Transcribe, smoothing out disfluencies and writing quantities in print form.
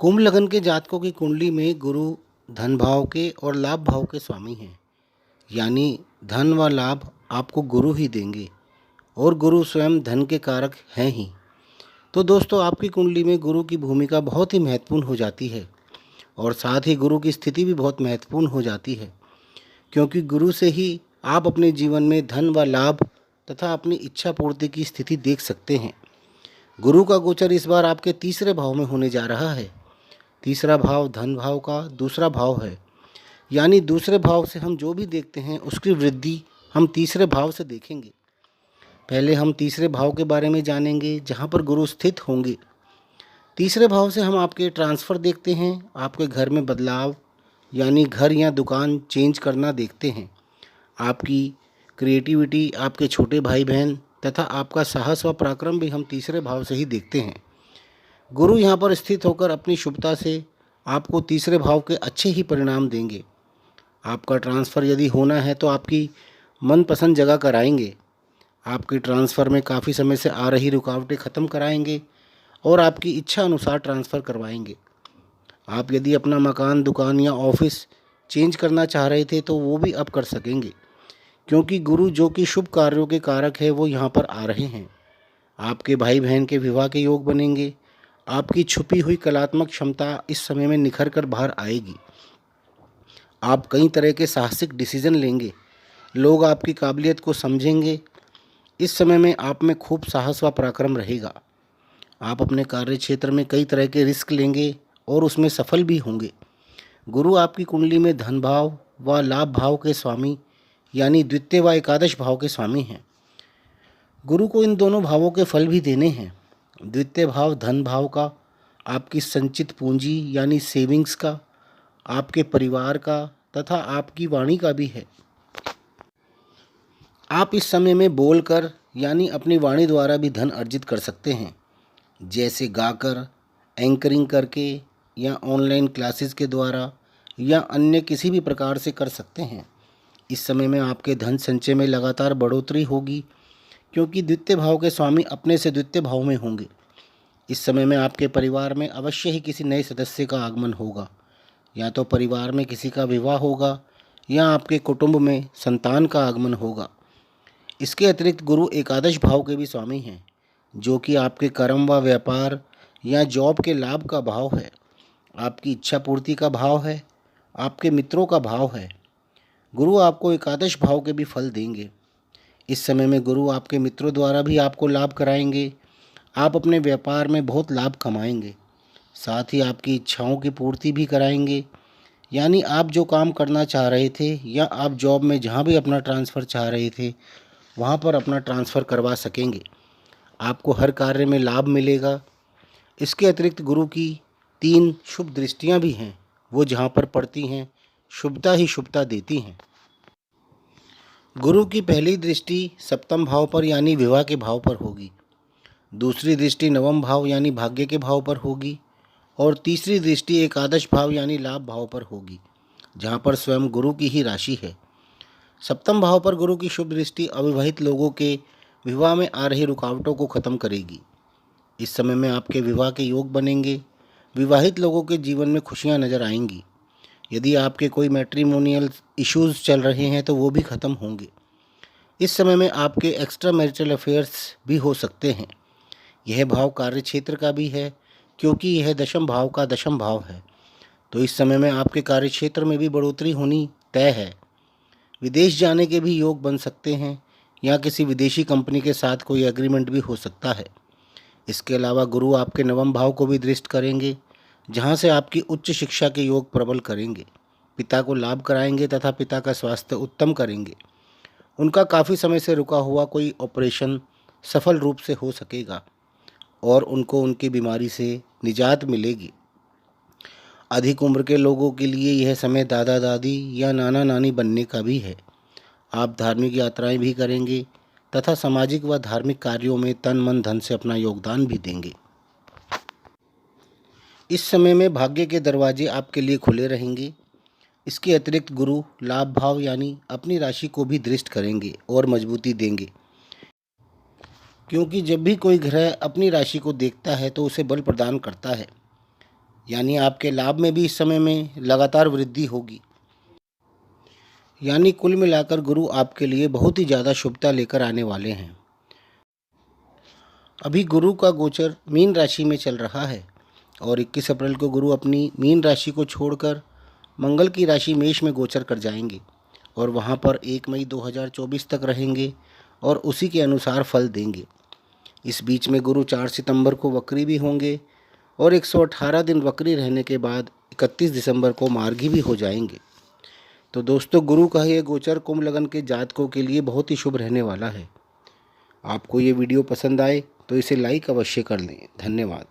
कुंभ लगन के जातकों की कुंडली में गुरु धन भाव के और लाभ भाव के स्वामी हैं। यानी धन व लाभ आपको गुरु ही देंगे और गुरु स्वयं धन के कारक हैं ही। तो दोस्तों, आपकी कुंडली में गुरु की भूमिका बहुत ही महत्वपूर्ण हो जाती है और साथ ही गुरु की स्थिति भी बहुत महत्वपूर्ण हो जाती है, क्योंकि गुरु से ही आप अपने जीवन में धन व लाभ तथा अपनी इच्छा पूर्ति की स्थिति देख सकते हैं। गुरु का गोचर इस बार आपके तीसरे भाव में होने जा रहा है। तीसरा भाव धन भाव का दूसरा भाव है, यानी दूसरे भाव से हम जो भी देखते हैं उसकी वृद्धि हम तीसरे भाव से देखेंगे। पहले हम तीसरे भाव के बारे में जानेंगे जहाँ पर गुरु स्थित होंगे। तीसरे भाव से हम आपके ट्रांसफ़र देखते हैं, आपके घर में बदलाव यानी घर या दुकान चेंज करना देखते हैं। आपकी क्रिएटिविटी, आपके छोटे भाई बहन तथा आपका साहस व पराक्रम भी हम तीसरे भाव से ही देखते हैं। गुरु यहाँ पर स्थित होकर अपनी शुभता से आपको तीसरे भाव के अच्छे ही परिणाम देंगे। आपका ट्रांसफ़र यदि होना है तो आपकी मनपसंद जगह कराएंगे। आपके ट्रांसफ़र में काफ़ी समय से आ रही रुकावटें ख़त्म कराएंगे और आपकी इच्छा अनुसार ट्रांसफ़र करवाएंगे। आप यदि अपना मकान, दुकान या ऑफिस चेंज करना चाह रहे थे तो वो भी अब कर सकेंगे, क्योंकि गुरु जो कि शुभ कार्यों के कारक है वो यहाँ पर आ रहे हैं। आपके भाई बहन के विवाह के योग बनेंगे। आपकी छुपी हुई कलात्मक क्षमता इस समय में निखर कर बाहर आएगी। आप कई तरह के साहसिक डिसीजन लेंगे। लोग आपकी काबिलियत को समझेंगे। इस समय में आप में खूब साहस व पराक्रम रहेगा। आप अपने कार्य क्षेत्र में कई तरह के रिस्क लेंगे और उसमें सफल भी होंगे। गुरु आपकी कुंडली में धन भाव व लाभ भाव के स्वामी यानी द्वितीय व एकादश भाव के स्वामी हैं। गुरु को इन दोनों भावों के फल भी देने हैं। द्वितीय भाव धन भाव का आपकी संचित पूंजी यानी सेविंग्स का, आपके परिवार का तथा आपकी वाणी का भी है। आप इस समय में बोलकर यानी अपनी वाणी द्वारा भी धन अर्जित कर सकते हैं, जैसे गाकर, एंकरिंग करके या ऑनलाइन क्लासेस के द्वारा या अन्य किसी भी प्रकार से कर सकते हैं। इस समय में आपके धन संचय में लगातार बढ़ोतरी होगी, क्योंकि द्वितीय भाव के स्वामी अपने से द्वितीय भाव में होंगे। इस समय में आपके परिवार में अवश्य ही किसी नए सदस्य का आगमन होगा, या तो परिवार में किसी का विवाह होगा या आपके कुटुंब में संतान का आगमन होगा। इसके अतिरिक्त गुरु एकादश भाव के भी स्वामी हैं, जो कि आपके कर्म व व्यापार या जॉब के लाभ का भाव है, आपकी इच्छा पूर्ति का भाव है, आपके मित्रों का भाव है। गुरु आपको एकादश भाव के भी फल देंगे। इस समय में गुरु आपके मित्रों द्वारा भी आपको लाभ कराएंगे। आप अपने व्यापार में बहुत लाभ कमाएंगे। साथ ही आपकी इच्छाओं की पूर्ति भी कराएंगे, यानी आप जो काम करना चाह रहे थे या आप जॉब में जहाँ भी अपना ट्रांसफ़र चाह रहे थे वहाँ पर अपना ट्रांसफ़र करवा सकेंगे। आपको हर कार्य में लाभ मिलेगा। इसके अतिरिक्त गुरु की 3 शुभ दृष्टियाँ भी हैं, वो जहाँ पर पड़ती हैं शुभता ही शुभता देती हैं। गुरु की पहली दृष्टि सप्तम भाव पर यानी विवाह के भाव पर होगी, दूसरी दृष्टि नवम भाव यानी भाग्य के भाव पर होगी और तीसरी दृष्टि एकादश भाव यानी लाभ भाव पर होगी, जहाँ पर स्वयं गुरु की ही राशि है। सप्तम भाव पर गुरु की शुभ दृष्टि अविवाहित लोगों के विवाह में आ रही रुकावटों को ख़त्म करेगी। इस समय में आपके विवाह के योग बनेंगे। विवाहित लोगों के जीवन में खुशियाँ नज़र आएंगी। यदि आपके कोई मैट्रिमोनियल इश्यूज़ चल रहे हैं तो वो भी ख़त्म होंगे। इस समय में आपके एक्स्ट्रा मैरिटल अफेयर्स भी हो सकते हैं। यह भाव कार्य क्षेत्र का भी है, क्योंकि यह दशम भाव का दशम भाव है। तो इस समय में आपके कार्य क्षेत्र में भी बढ़ोतरी होनी तय है। विदेश जाने के भी योग बन सकते हैं या किसी विदेशी कंपनी के साथ कोई एग्रीमेंट भी हो सकता है। इसके अलावा गुरु आपके नवम भाव को भी दृष्ट करेंगे, जहां से आपकी उच्च शिक्षा के योग प्रबल करेंगे, पिता को लाभ कराएंगे तथा पिता का स्वास्थ्य उत्तम करेंगे। उनका काफ़ी समय से रुका हुआ कोई ऑपरेशन सफल रूप से हो सकेगा और उनको उनकी बीमारी से निजात मिलेगी। अधिक उम्र के लोगों के लिए यह समय दादा दादी या नाना नानी बनने का भी है। आप धार्मिक यात्राएं भी करेंगे तथा सामाजिक व धार्मिक कार्यों में तन मन धन से अपना योगदान भी देंगे। इस समय में भाग्य के दरवाजे आपके लिए खुले रहेंगे। इसके अतिरिक्त गुरु लाभ भाव यानी अपनी राशि को भी दृष्ट करेंगे और मजबूती देंगे, क्योंकि जब भी कोई ग्रह अपनी राशि को देखता है तो उसे बल प्रदान करता है। यानी आपके लाभ में भी इस समय में लगातार वृद्धि होगी। यानी कुल मिलाकर गुरु आपके लिए बहुत ही ज़्यादा शुभता लेकर आने वाले हैं। अभी गुरु का गोचर मीन राशि में चल रहा है और 21 अप्रैल को गुरु अपनी मीन राशि को छोड़कर मंगल की राशि मेष में गोचर कर जाएंगे और वहां पर 1 मई 2024 तक रहेंगे और उसी के अनुसार फल देंगे। इस बीच में गुरु 4 सितंबर को वक्री भी होंगे और 118 दिन वक्री रहने के बाद 31 दिसंबर को मार्गी भी हो जाएंगे। तो दोस्तों, गुरु का ये गोचर कुंभ लग्न के जातकों के लिए बहुत ही शुभ रहने वाला है। आपको ये वीडियो पसंद आए तो इसे लाइक अवश्य कर लें। धन्यवाद।